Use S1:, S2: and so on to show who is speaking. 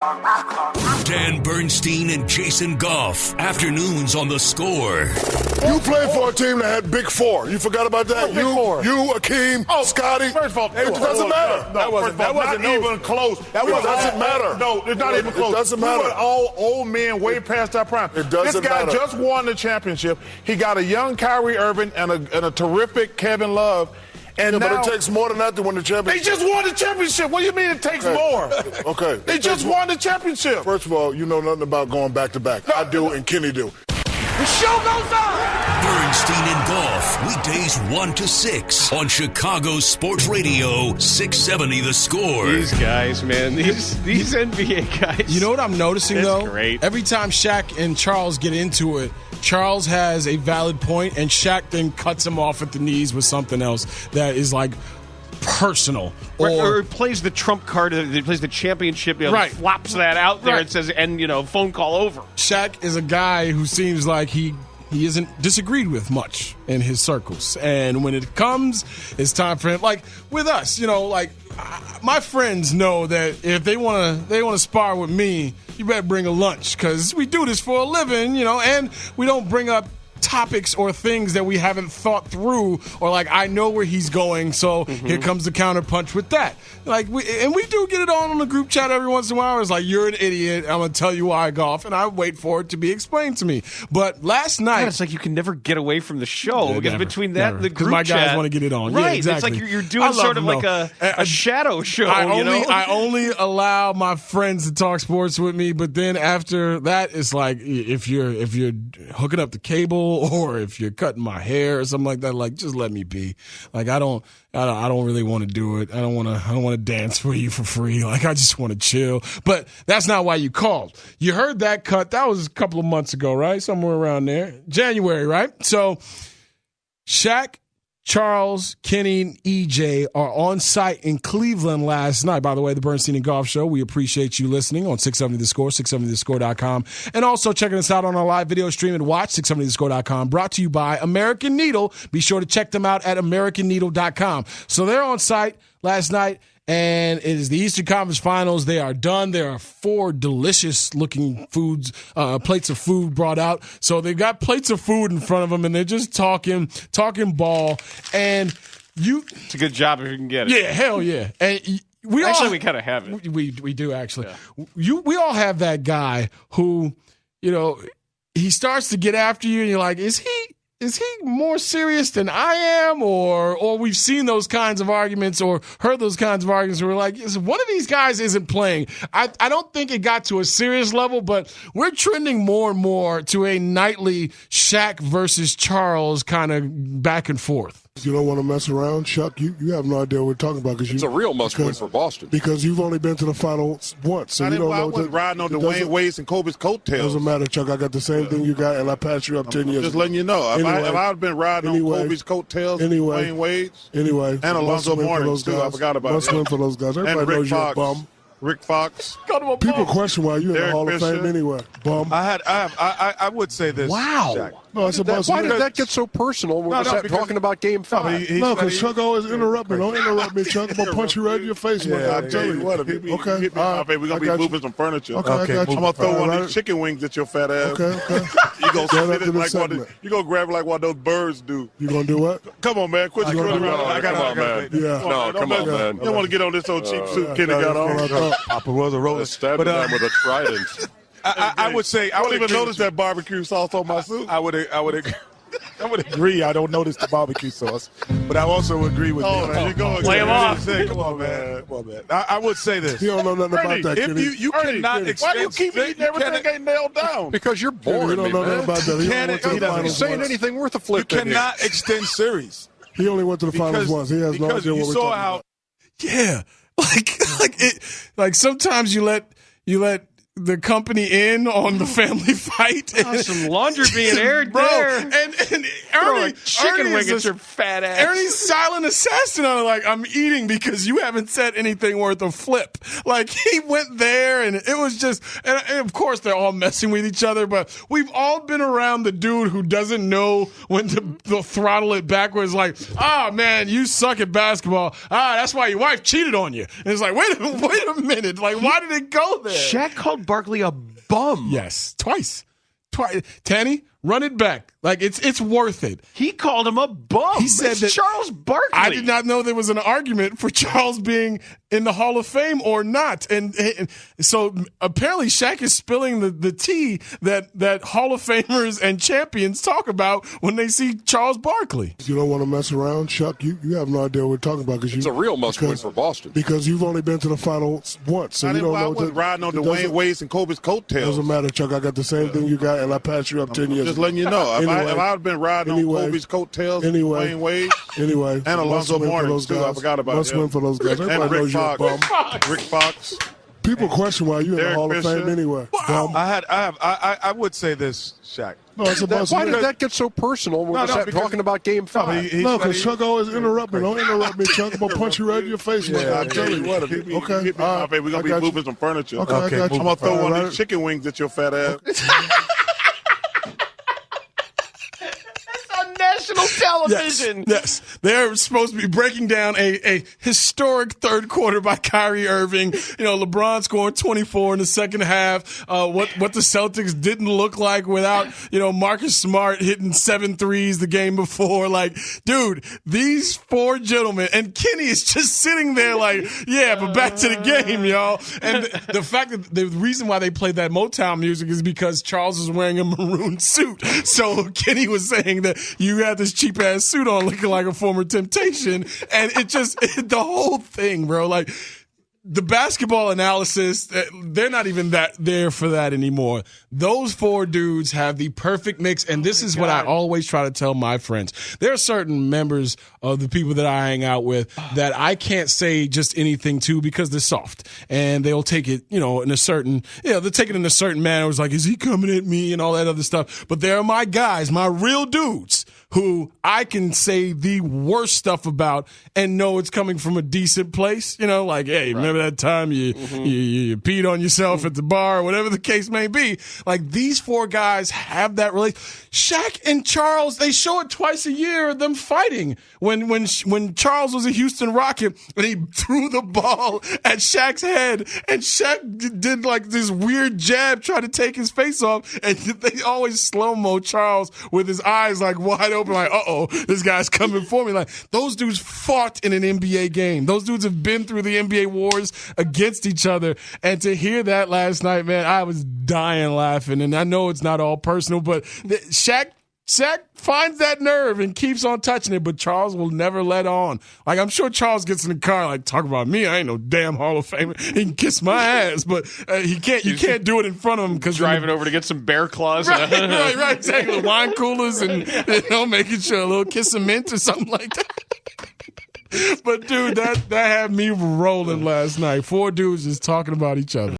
S1: Dan Bernstein and Jason Goff. Afternoons on The Score.
S2: You played for a team that had Big Four. You forgot about that? You, Akeem, Scotty.
S3: First of all,
S2: it doesn't matter.
S3: That wasn't even close.
S2: It doesn't matter.
S3: No, it's not even close.
S2: It doesn't matter.
S3: We were all old men way past our prime.
S2: It doesn't matter.
S3: This guy just won the championship. He got a young Kyrie Irving and a terrific Kevin Love. And
S2: yeah,
S3: now,
S2: but it takes more than that to win the championship.
S3: They just won the championship. What do you mean it takes more?
S2: Okay.
S3: They just won the championship.
S2: First of all, you know nothing about going back to back. I do, and Kenny do.
S3: The show goes on.
S1: Bernstein and Goff, weekdays 1 to 6 on Chicago Sports Radio 670 The Score.
S4: These guys, man, these NBA guys.
S5: You know what I'm noticing, though?
S4: Great.
S5: Every time Shaq and Charles get into it, Charles has a valid point, and Shaq then cuts him off at the knees with something else that is like personal.
S4: Or plays the trump card, he plays the championship,
S5: right.
S4: Flops that out there and says, and, phone call over.
S5: Shaq is a guy who seems like he isn't disagreed with much in his circles. And when it comes, it's time for him. Like with us, my friends know that if they want to spar with me, you better bring a lunch because we do this for a living, and we don't bring up topics or things that we haven't thought through or I know where he's going, so here comes the counterpunch with that. We do get it on the group chat every once in a while. It's like, you're an idiot, I'm going to tell you why, Goff, and I wait for it to be explained to me. But last night...
S4: God, it's like you can never get away from the show because between that and the group chat...
S5: Because my guys want to get it on.
S4: Right,
S5: yeah, exactly.
S4: It's like you're doing sort of like a shadow show,
S5: I only allow my friends to talk sports with me, but then after that, it's like, if you're hooking up the cable or if you're cutting my hair or something like that, just let me be. I don't really want to do it. I don't want to dance for you for free. I just want to chill. But that's not why you called. You heard that cut. That was a couple of months ago, right? Somewhere around there. January, right? So Shaq, Charles, Kenny, and EJ are on site in Cleveland last night. By the way, the Bernstein and Goff Show, we appreciate you listening on 670 The Score, 670thescore.com, and also checking us out on our live video stream and watch, 670thescore.com, brought to you by American Needle. Be sure to check them out at americanneedle.com. So they're on site last night, and it is the Eastern Conference Finals. They are done. There are 4 delicious-looking plates of food brought out. So they've got plates of food in front of them, and they're just talking ball. And
S4: it's a good job if you can get it.
S5: Yeah, hell yeah. And we
S4: kind of have it.
S5: We do, actually.
S4: Yeah.
S5: We all have that guy who, he starts to get after you, and you're like, is he more serious than I am? Or we've seen those kinds of arguments or heard those kinds of arguments where we're like, one of these guys isn't playing. I don't think it got to a serious level, but we're trending more and more to a nightly Shaq versus Charles kind of back and forth.
S2: You don't want to mess around, Chuck. You have no idea what we're talking about
S6: it's a real must-win for Boston
S2: because you've only been to the finals once. So
S3: I was riding on Dwayne Wade's and Kobe's coattails.
S2: Doesn't matter, Chuck. I got the same thing you got, and I passed you up 10 years.
S3: Just letting you know, if I'd been riding on Kobe's coattails, Dwayne Wade's, and Alonzo Mourning's too. I forgot about
S2: must win for those guys. Everybody knows you're a bum.
S3: Rick Fox.
S2: People question why you're in the Hall of Fame anyway. Bum.
S6: I would say this.
S5: Wow.
S6: Jack.
S2: No, it's
S6: why did that get so personal when we're talking about Game 5?
S2: No, because Chuck always interrupt me. Don't interrupt me, Chuck. I'm going to punch you right in your face. I'm telling you.
S3: Okay. We're going to be moving some furniture.
S2: Okay, I got you.
S3: I'm going to throw one of these chicken wings at your fat ass.
S2: Okay.
S3: You going to grab it like one of those birds do.
S2: You going to do what?
S3: Come on, man. Quit screwing around.
S6: Come on, man.
S2: Yeah.
S6: Come on, man.
S3: You don't want to get on this old cheap suit Kenny got on.
S6: Papa was a roller. Stabbed him with a trident. I would say
S3: I don't even notice that barbecue sauce on my suit.
S6: I would agree. I don't notice the barbecue sauce, but I also agree with you.
S3: Man, you're going
S4: Play him off.
S3: Come on, man.
S6: I would say this.
S2: You don't know nothing about that,
S6: If you cannot
S3: why you keep eating everything ain't nailed down?
S6: Because you're boring.
S2: You don't know nothing about that.
S6: He doesn't saying anything worth a flip.
S7: You cannot extend series.
S2: He only went to the finals once. He has no idea what we're talking about.
S5: Yeah. Like sometimes you let the company in on the family fight.
S4: Some laundry being aired there.
S5: And Ernie,
S4: chicken wing at your fat ass.
S5: Ernie's silent assassin on it, like, I'm eating because you haven't said anything worth a flip. Like, he went there, and it was just, and of course they're all messing with each other, but we've all been around the dude who doesn't know when to throttle it backwards, like, man, you suck at basketball. That's why your wife cheated on you. And it's like, wait a minute. Like, why did it go there?
S4: Shaq called Barkley a bum.
S5: Yes, twice. Tanny, run it back. Like, it's worth it.
S4: He called him a bum.
S5: He said that
S4: Charles Barkley.
S5: I did not know there was an argument for Charles being in the Hall of Fame or not. And so apparently Shaq is spilling the tea that Hall of Famers and champions talk about when they see Charles Barkley.
S2: You don't want to mess around, Chuck. You have no idea what we're talking about.
S8: It's a real must-win for Boston.
S2: Because you've only been to the finals once. So you don't know.
S3: I was riding on Dwayne Wade's and Kobe's coattails.
S2: Doesn't matter, Chuck. I got the same thing you got, and I passed you up 10 years ago.
S3: Just letting you know. If I'd been riding on Kobe's coattails, Dwayne Wade, and Alonzo Mourning, too. I forgot about him.
S2: Must win for those guys.
S3: And Rick Fox.
S2: People question why you're in the Hall of Fame anyway.
S7: I would say this, Shaq.
S2: No, it's about
S8: why did that get so personal when we're talking about Game 5?
S2: No, because Chuck always interrupt me. Don't interrupt me, Chuck. I'm going to punch you right in your face.
S3: Yeah,
S2: I'm telling you. Okay.
S3: We're going to be moving some furniture.
S2: Okay.
S3: I'm going to throw one of these chicken wings at your fat ass.
S4: National television.
S5: Yes. They're supposed to be breaking down a historic third quarter by Kyrie Irving. LeBron scoring 24 in the second half. What the Celtics didn't look like without, Marcus Smart hitting 7 threes the game before. Like, dude, these four gentlemen, and Kenny is just sitting there like, yeah, but back to the game, y'all. And the fact that the reason why they played that Motown music is because Charles was wearing a maroon suit. So Kenny was saying that you had this cheap ass suit on looking like a former Temptation, and the whole thing, bro. Like, the basketball analysis, they're not even there for that anymore. Those four dudes have the perfect mix, and this is what I always try to tell my friends. There are certain members of the people that I hang out with that I can't say just anything to because they're soft, and they'll take it, in a certain, they'll take it in a certain manner. It's like, is he coming at me and all that other stuff? But they're my guys, my real dudes, who I can say the worst stuff about and know it's coming from a decent place. Like, hey, remember that time you peed on yourself at the bar or whatever the case may be. Like, these four guys have that relationship. Shaq and Charles, they show it twice a year, them fighting. When Charles was a Houston Rocket and he threw the ball at Shaq's head and Shaq did like this weird jab trying to take his face off, and they always slow-mo Charles with his eyes like wide open, like, this guy's coming for me. Like, those dudes fought in an NBA game. Those dudes have been through the NBA wars against each other. And to hear that last night, man, I was dying laughing. And I know it's not all personal, but Shaq finds that nerve and keeps on touching it, but Charles will never let on. Like, I'm sure Charles gets in the car, like, talk about me. I ain't no damn Hall of Famer. He can kiss my ass, but he can't. You can't do it in front of him because
S4: driving over to get some bear claws.
S5: Right, exactly. Wine coolers and making sure a little kiss of mint or something like that. But dude, that had me rolling last night. Four dudes just talking about each other.